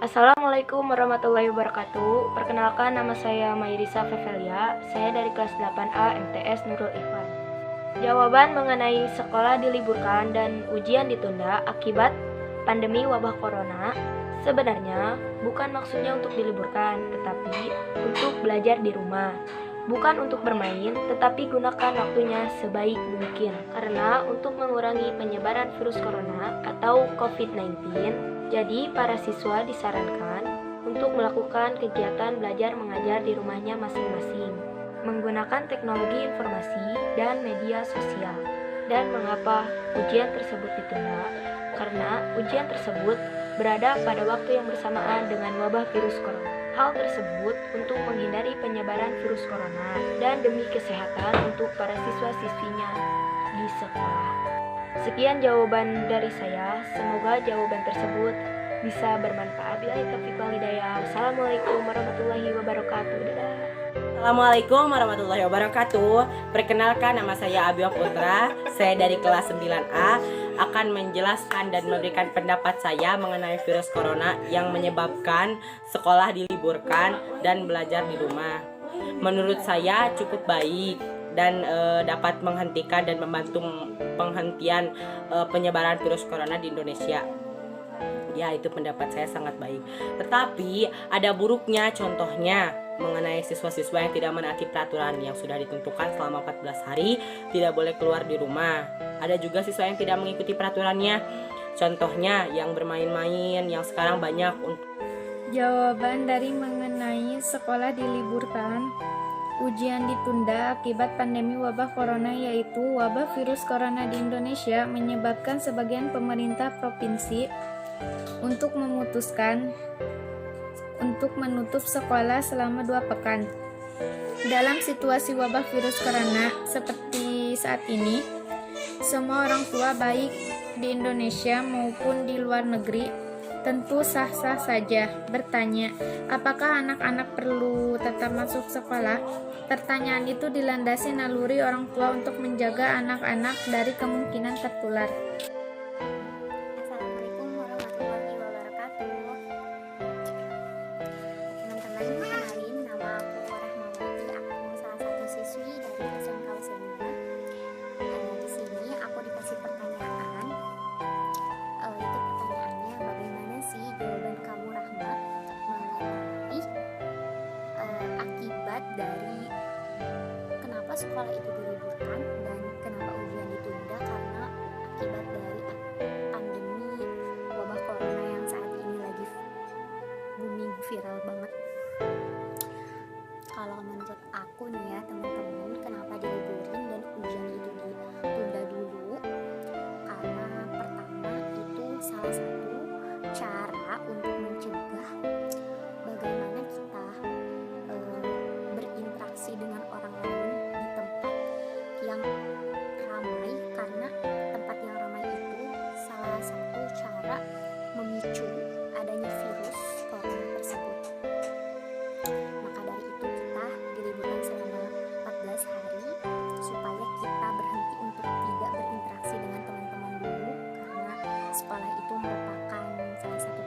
Assalamualaikum warahmatullahi wabarakatuh. Perkenalkan, nama saya Mairisa Fevelia. Saya dari kelas 8A MTS Nurul Ikhwan. Jawaban mengenai sekolah diliburkan dan ujian ditunda akibat pandemi wabah corona, sebenarnya bukan maksudnya untuk diliburkan, tetapi untuk belajar di rumah. Bukan untuk bermain, tetapi gunakan waktunya sebaik mungkin. Karena untuk mengurangi penyebaran virus corona atau COVID-19, jadi para siswa disarankan untuk melakukan kegiatan belajar mengajar di rumahnya masing-masing, menggunakan teknologi informasi dan media sosial. Dan mengapa ujian tersebut ditunda? Karena ujian tersebut berada pada waktu yang bersamaan dengan wabah virus corona. Hal tersebut untuk menghindari penyebaran virus corona dan demi kesehatan untuk para siswa-siswinya di sekolah. Sekian jawaban dari saya. Semoga jawaban tersebut bisa bermanfaat. Billahi taufiq wal hidayah. Assalamualaikum warahmatullahi wabarakatuh. Dadah. Assalamualaikum warahmatullahi wabarakatuh. Perkenalkan, nama saya Abiwa Putra. Saya dari kelas 9A akan menjelaskan dan memberikan pendapat saya mengenai virus corona yang menyebabkan sekolah diliburkan dan belajar di rumah. Menurut saya cukup baik dan dapat menghentikan dan membantu penghentian penyebaran virus corona di Indonesia. Ya, itu pendapat saya sangat baik. Tetapi ada buruknya, contohnya mengenai siswa-siswa yang tidak menaati peraturan yang sudah ditentukan selama 14 hari tidak boleh keluar di rumah. Ada juga siswa yang tidak mengikuti peraturannya, contohnya yang bermain-main, yang sekarang banyak. Jawaban dari mengenai sekolah diliburkan, ujian ditunda akibat pandemi wabah corona, yaitu wabah virus corona di Indonesia menyebabkan sebagian pemerintah provinsi untuk memutuskan untuk menutup sekolah selama 2 pekan. Dalam situasi wabah virus corona seperti saat ini, semua orang tua baik di Indonesia maupun di luar negeri tentu sah-sah saja bertanya, apakah anak-anak perlu tetap masuk sekolah? Pertanyaan itu dilandasi naluri orang tua untuk menjaga anak-anak dari kemungkinan tertular. Assalamualaikum warahmatullahi wabarakatuh. Teman-teman, kenalin, nama aku Rahmawati. Aku salah satu siswi dari SMK Usenina. Di sini aku dikasih pertanyaan. Itu pertanyaannya, bagaimana sih jawaban kamu, Rahmat, mengenai akibat dari kenapa sekolah itu diliburkan dan kenapa ujian ditunda karena akibat dari pandemi wabah corona yang saat ini lagi booming, viral banget. Kalau menurut aku nih ya teman-teman, kenapa diliburin dan ujian itu ditunda dulu? Karena pertama, itu salah satu cara untuk mencegah bagaimana kita berinteraksi dengan orang lain di tempat yang ramai, karena tempat yang ramai itu salah satu cara memicu adanya virus corona tersebut. Maka dari itu kita diliburkan selama 14 hari supaya kita berhenti untuk tidak berinteraksi dengan teman-teman dulu, karena sekolah itu merupakan salah satu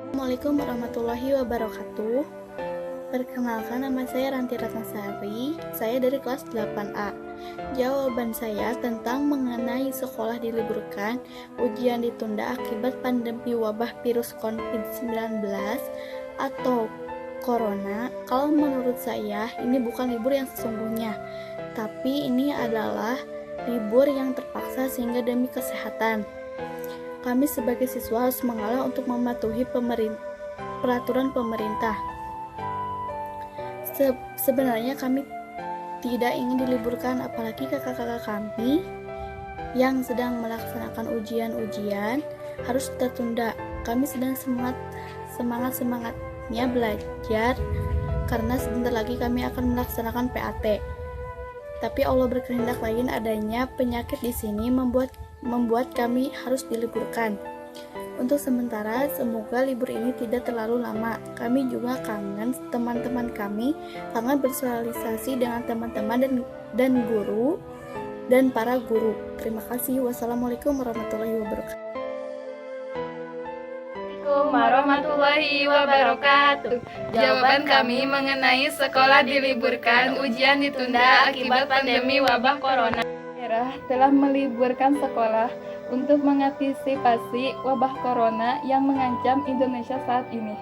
Assalamualaikum warahmatullahi wabarakatuh. Perkenalkan, nama saya Ranti Ratnasari. Saya dari kelas 8A. Jawaban saya tentang mengenai sekolah diliburkan, ujian ditunda akibat pandemi wabah virus COVID-19 atau Corona. Kalau menurut saya, ini bukan libur yang sesungguhnya, tapi ini adalah libur yang terpaksa sehingga demi kesehatan. Kami sebagai siswa harus mengalah untuk mematuhi peraturan pemerintah. Sebenarnya kami tidak ingin diliburkan, apalagi kakak-kakak kami yang sedang melaksanakan ujian-ujian harus tertunda. Kami sedang semangat-semangatnya belajar karena sebentar lagi kami akan melaksanakan PAT. Tapi Allah berkehendak lain, adanya penyakit di sini membuat kami harus diliburkan. Untuk sementara, semoga libur ini tidak terlalu lama. Kami juga kangen teman-teman kami, kangen bersosialisasi dengan teman-teman dan guru dan para guru. Terima kasih. Wassalamualaikum warahmatullahi wabarakatuh. Assalamualaikum warahmatullahi wabarakatuh. Jawaban kami mengenai sekolah diliburkan, ujian ditunda akibat pandemi wabah corona. Daerah telah meliburkan sekolah untuk mengantisipasi wabah corona yang mengancam Indonesia saat ini.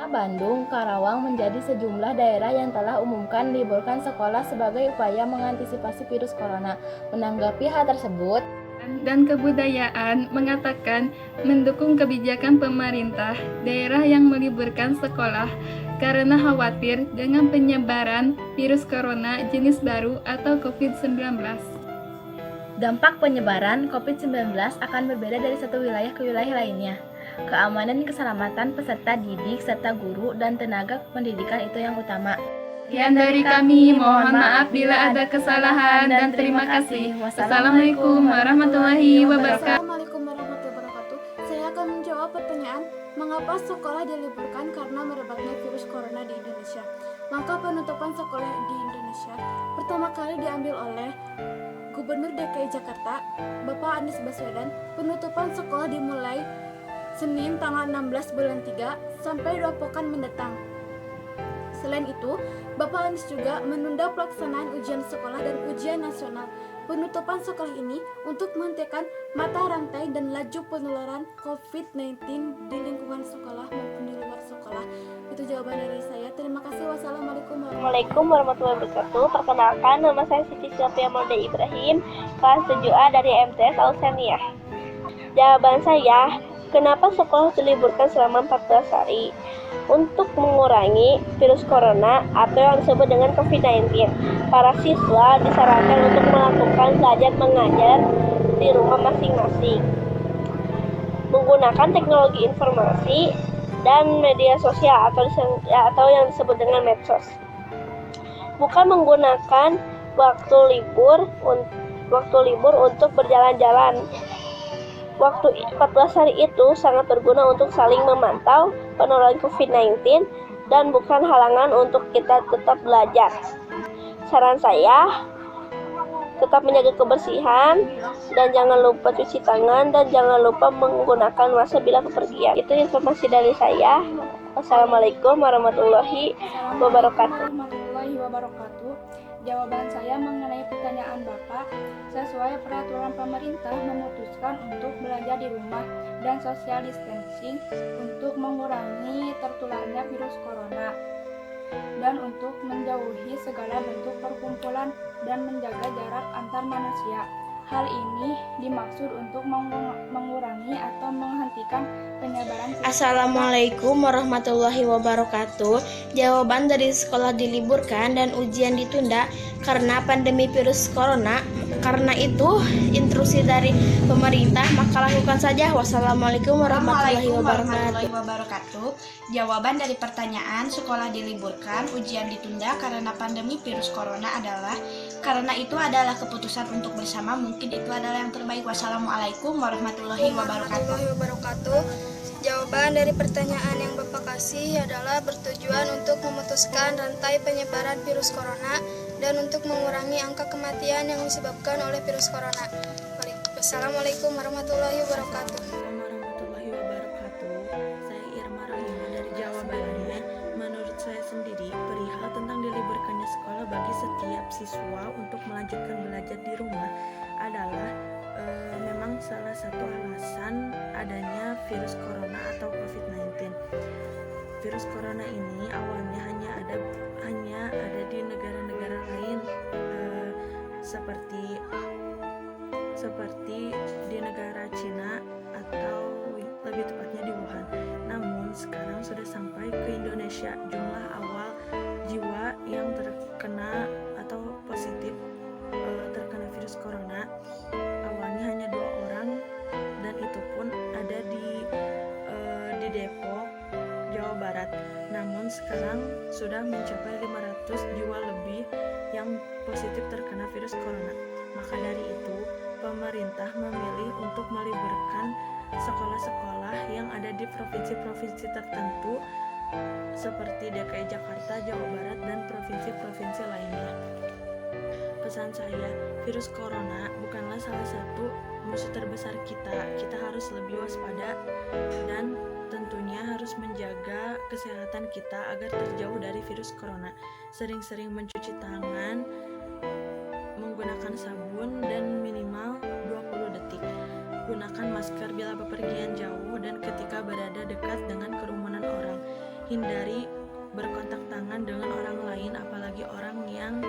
Bandung, Karawang menjadi sejumlah daerah yang telah umumkan liburkan sekolah sebagai upaya mengantisipasi virus corona. Menanggapi hal tersebut, Dan Kebudayaan mengatakan mendukung kebijakan pemerintah daerah yang meliburkan sekolah karena khawatir dengan penyebaran virus corona jenis baru atau COVID-19. dampak penyebaran COVID-19 akan berbeda dari satu wilayah ke wilayah lainnya. Keamanan dan keselamatan peserta didik serta guru dan tenaga pendidikan itu yang utama. Sekian dari kami, mohon maaf bila ada kesalahan dan terima kasih. Wassalamualaikum warahmatullahi wabarakatuh. Assalamualaikum warahmatullahi wabarakatuh. Saya akan menjawab pertanyaan, mengapa sekolah diliburkan karena merebaknya virus corona di Indonesia. Langkah penutupan sekolah di Indonesia pertama kali diambil oleh Gubernur DKI Jakarta, Bapak Anies Baswedan. Penutupan sekolah dimulai Senin tanggal 16 bulan 3 sampai 2 pekan mendatang. Selain itu, Bapak Anies juga menunda pelaksanaan ujian sekolah dan ujian nasional. Penutupan sekolah ini untuk menghentikan mata rantai dan laju penularan COVID-19 di lingkungan sekolah maupun di luar sekolah. Itu jawaban dari saya. Terima kasih. Wassalamualaikum warahmatullahi wabarakatuh. Perkenalkan, nama saya Siti Sylvia Mauda Ibrahim, kelas 7A dari MTS Auseniyah. Jawaban saya, kenapa sekolah diliburkan selama 14 hari? Untuk mengurangi virus corona atau yang disebut dengan COVID-19. Para siswa disarankan untuk melakukan belajar mengajar di rumah masing-masing, menggunakan teknologi informasi dan media sosial atau yang disebut dengan medsos. Bukan menggunakan waktu libur untuk berjalan-jalan. Waktu 14 hari itu sangat berguna untuk saling memantau penularan COVID-19 dan bukan halangan untuk kita tetap belajar. Saran saya, tetap menjaga kebersihan dan jangan lupa cuci tangan dan jangan lupa menggunakan masker bila kepergian. Itu informasi dari saya. Wassalamualaikum warahmatullahi wabarakatuh. Jawaban saya mengenai pertanyaan Bapak, sesuai peraturan pemerintah memutuskan untuk belajar di rumah dan social distancing untuk mengurangi tertularnya virus corona dan untuk menjauhi segala bentuk perkumpulan dan menjaga jarak antar manusia. Hal ini dimaksud untuk mengurangi atau menghentikan penyebaran. Assalamualaikum warahmatullahi wabarakatuh. Jawaban dari sekolah diliburkan dan ujian ditunda karena pandemi virus corona. Karena itu, instruksi dari pemerintah, maka lakukan saja. Wassalamualaikum warahmatullahi wabarakatuh. Jawaban dari pertanyaan sekolah diliburkan, ujian ditunda karena pandemi virus corona adalah karena itu adalah keputusan untuk bersama, mungkin itu adalah yang terbaik. Wassalamualaikum warahmatullahi wabarakatuh. Jawaban dari pertanyaan yang Bapak kasih adalah bertujuan untuk memutuskan rantai penyebaran virus corona dan untuk mengurangi angka kematian yang disebabkan oleh virus corona. Wassalamualaikum warahmatullahi wabarakatuh. Warahmatullahi wabarakatuh. Saya virus corona atau COVID-19. Virus corona ini awalnya hanya ada di negara-negara lain, seperti di negara Cina atau lebih tepatnya di Wuhan. Namun sekarang sudah sampai ke Indonesia. Jumlah awal jiwa yang terkena atau positif terkena virus corona awalnya hanya 2 orang, dan itu pun ada di Depok, Jawa Barat. Namun sekarang sudah mencapai 500 jiwa lebih yang positif terkena virus corona. Maka dari itu, pemerintah memilih untuk meliburkan sekolah-sekolah yang ada di provinsi-provinsi tertentu seperti DKI Jakarta, Jawa Barat, dan provinsi-provinsi lainnya. Pesan saya, virus corona bukanlah salah satu musuh terbesar kita. Kita harus lebih waspada dan tentunya harus menjaga kesehatan kita agar terjauh dari virus corona. Sering-sering mencuci tangan, menggunakan sabun, dan minimal 20 detik. Gunakan masker bila bepergian jauh dan ketika berada dekat dengan kerumunan orang. Hindari berkontak tangan dengan orang lain, apalagi orang yang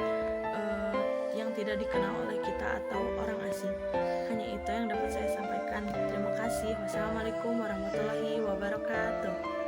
tidak dikenal oleh kita atau orang asing. Hanya itu yang dapat saya sampaikan. Terima kasih. Wassalamualaikum warahmatullahi wabarakatuh.